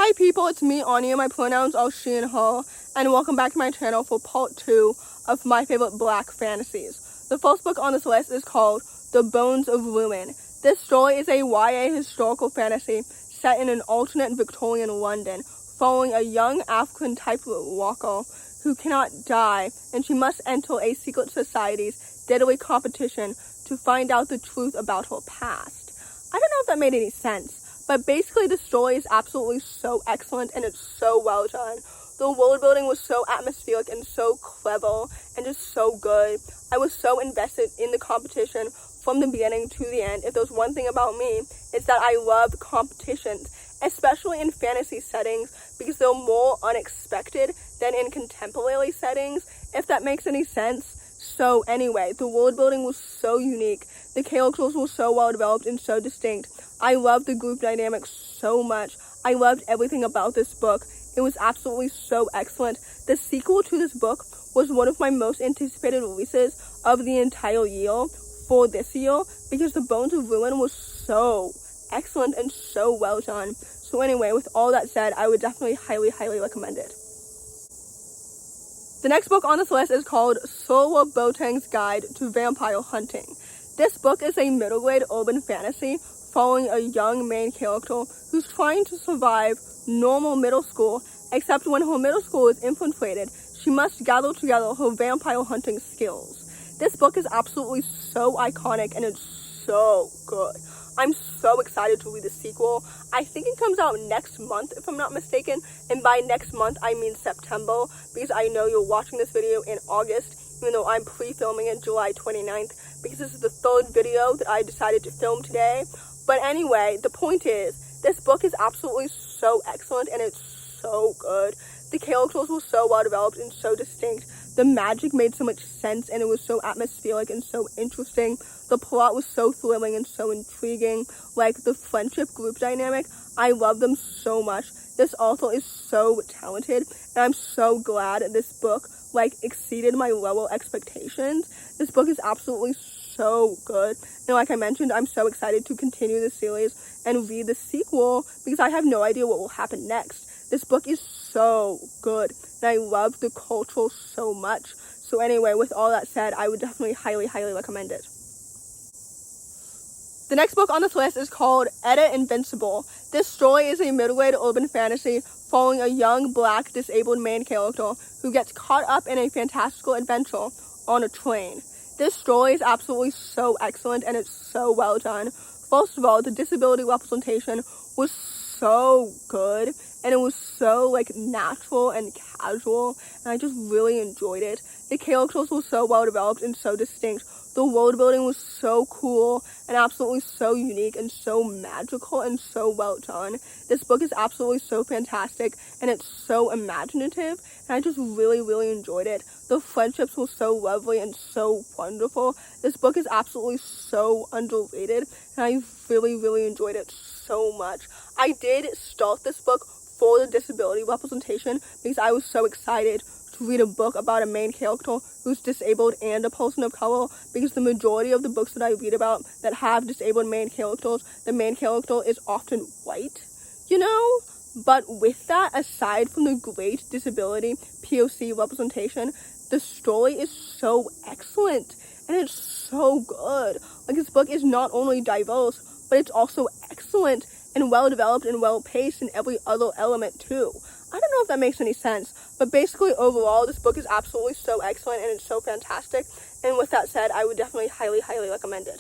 Hi people, it's me, Anja. My pronouns are she and her, and welcome back to my channel for part 2 of my favorite black fantasies. The first book on this list is called The Bones of Ruin. This story is a YA historical fantasy set in an alternate Victorian London, following a young African typewriter walker who cannot die, and she must enter a secret society's deadly competition to find out the truth about her past. I don't know if that made any sense. But basically, the story is absolutely so excellent, and it's so well done. The world building was so atmospheric and so clever and just so good. I was so invested in the competition from the beginning to the end. If there's one thing about me, it's that I love competitions, especially in fantasy settings, because they're more unexpected than in contemporary settings, if that makes any sense. So anyway, the world building was so unique. The characters were so well developed and so distinct. I loved the group dynamics so much. I loved everything about this book. It was absolutely so excellent. The sequel to this book was one of my most anticipated releases of the entire year for this year, because The Bones of Ruin was so excellent and so well done. So anyway, with all that said, I would definitely highly recommend it. The next book on this list is called Serwa Boateng's Guide to Vampire Hunting. This book is a middle-grade urban fantasy following a young main character who's trying to survive normal middle school, except when her middle school is infiltrated, she must gather together her vampire hunting skills. This book is absolutely so iconic, and it's so good. I'm so excited to read the sequel. I think it comes out next month, if I'm not mistaken, and by next month I mean September, because I know you're watching this video in August, even though I'm pre-filming it July 29th, because this is the third video that I decided to film today. But anyway, the point is, this book is absolutely so excellent, and it's so good. The characters were so well developed and so distinct. The magic made so much sense, and it was so atmospheric and so interesting. The plot was so thrilling and so intriguing. Like, the friendship group dynamic, I love them so much. This author is so talented, and I'm so glad this book, exceeded my lower expectations. This book is absolutely so good, and like I mentioned, I'm so excited to continue the series and read the sequel, because I have no idea what will happen next. This book is so good, and I love the culture so much. So anyway, with all that said, I would definitely highly recommend it. The next book on this list is called Etta, Invincible. This story is a middle-grade urban fantasy following a young black disabled main character who gets caught up in a fantastical adventure on a train. This story is absolutely so excellent, and it's so well done. First of all, the disability representation was so good, and it was so natural and casual, and I just really enjoyed it. The characters were so well developed and so distinct. The world building was so cool and absolutely so unique and so magical and so well done. This book is absolutely so fantastic, and it's so imaginative, and I just really enjoyed it. The friendships were so lovely and so wonderful. This book is absolutely so underrated, and I really enjoyed it so much. I did start this book for the disability representation because I was so excited to read a book about a main character who's disabled and a person of color, because the majority of the books that I read about that have disabled main characters, the main character is often white, But with that, aside from the great disability POC representation, the story is so excellent, and it's so good. This book is not only diverse, but it's also excellent and well developed and well paced in every other element too. I don't know if that makes any sense, but basically overall, this book is absolutely so excellent, and it's so fantastic. And with that said, I would definitely highly recommend it.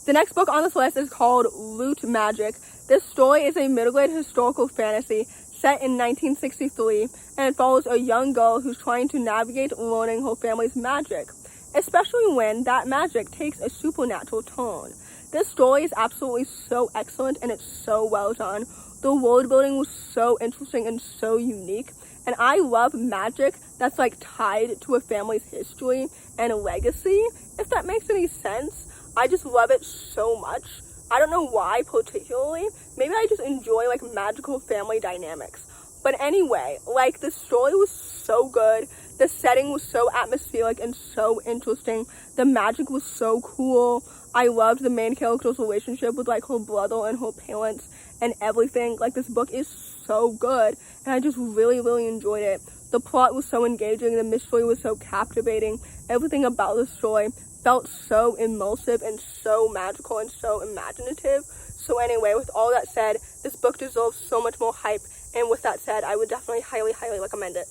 The next book on this list is called Root Magic. This story is a middle-grade historical fantasy set in 1963, and it follows a young girl who's trying to navigate learning her family's magic, especially when that magic takes a supernatural turn. This story is absolutely so excellent, and it's so well done. The world building was so interesting and so unique, and I love magic that's tied to a family's history and legacy, if that makes any sense. I just love it so much. I don't know why particularly. Maybe I just enjoy magical family dynamics. But anyway, the story was so good. The setting was so atmospheric and so interesting. The magic was so cool. I loved the main character's relationship with her brother and her parents, and everything. Like, this book is so good, and I just really, really enjoyed it. The plot was so engaging, the mystery was so captivating, everything about the story felt so immersive and so magical and so imaginative. So anyway, with all that said, this book deserves so much more hype, and with that said, I would definitely highly, highly recommend it.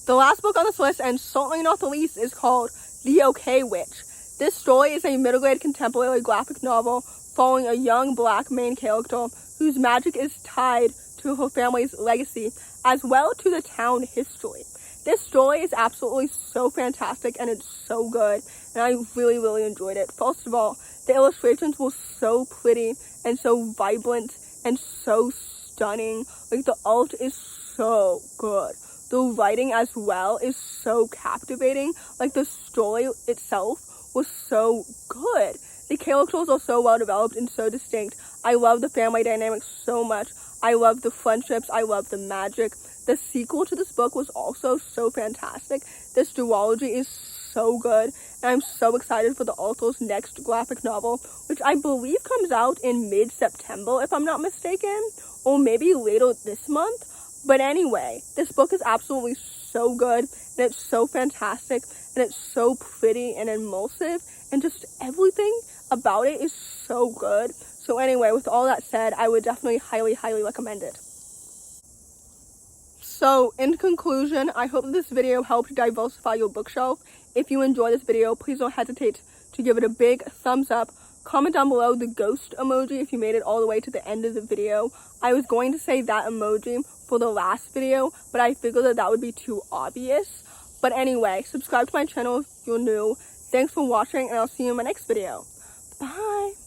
The last book on this list, and certainly not the least, is called The OK Witch. This story is a middle-grade contemporary graphic novel following a young black main character whose magic is tied to her family's legacy, as well to the town history. This story is absolutely so fantastic, and it's so good, and I really, really enjoyed it. First of all, the illustrations were so pretty and so vibrant and so stunning. Like, the art is so good. The writing as well is so captivating. Like, the story itself was so good. The characters are so well developed and so distinct. I love the family dynamics so much. I love the friendships. I love the magic. The sequel to this book was also so fantastic. This duology is so good, and I'm so excited for the author's next graphic novel, which I believe comes out in mid-September, if I'm not mistaken, or maybe later this month. But anyway, this book is absolutely so good, and it's so fantastic, and it's so pretty and immersive, and just everything about it is so good. So anyway, with all that said, I would definitely highly, highly recommend it. So, in conclusion, I hope this video helped diversify your bookshelf. If you enjoyed this video, please don't hesitate to give it a big thumbs up. Comment down below the ghost emoji if you made it all the way to the end of the video. I was going to say that emoji for the last video, but I figured that would be too obvious. But anyway, subscribe to my channel if you're new. Thanks for watching, and I'll see you in my next video. Bye!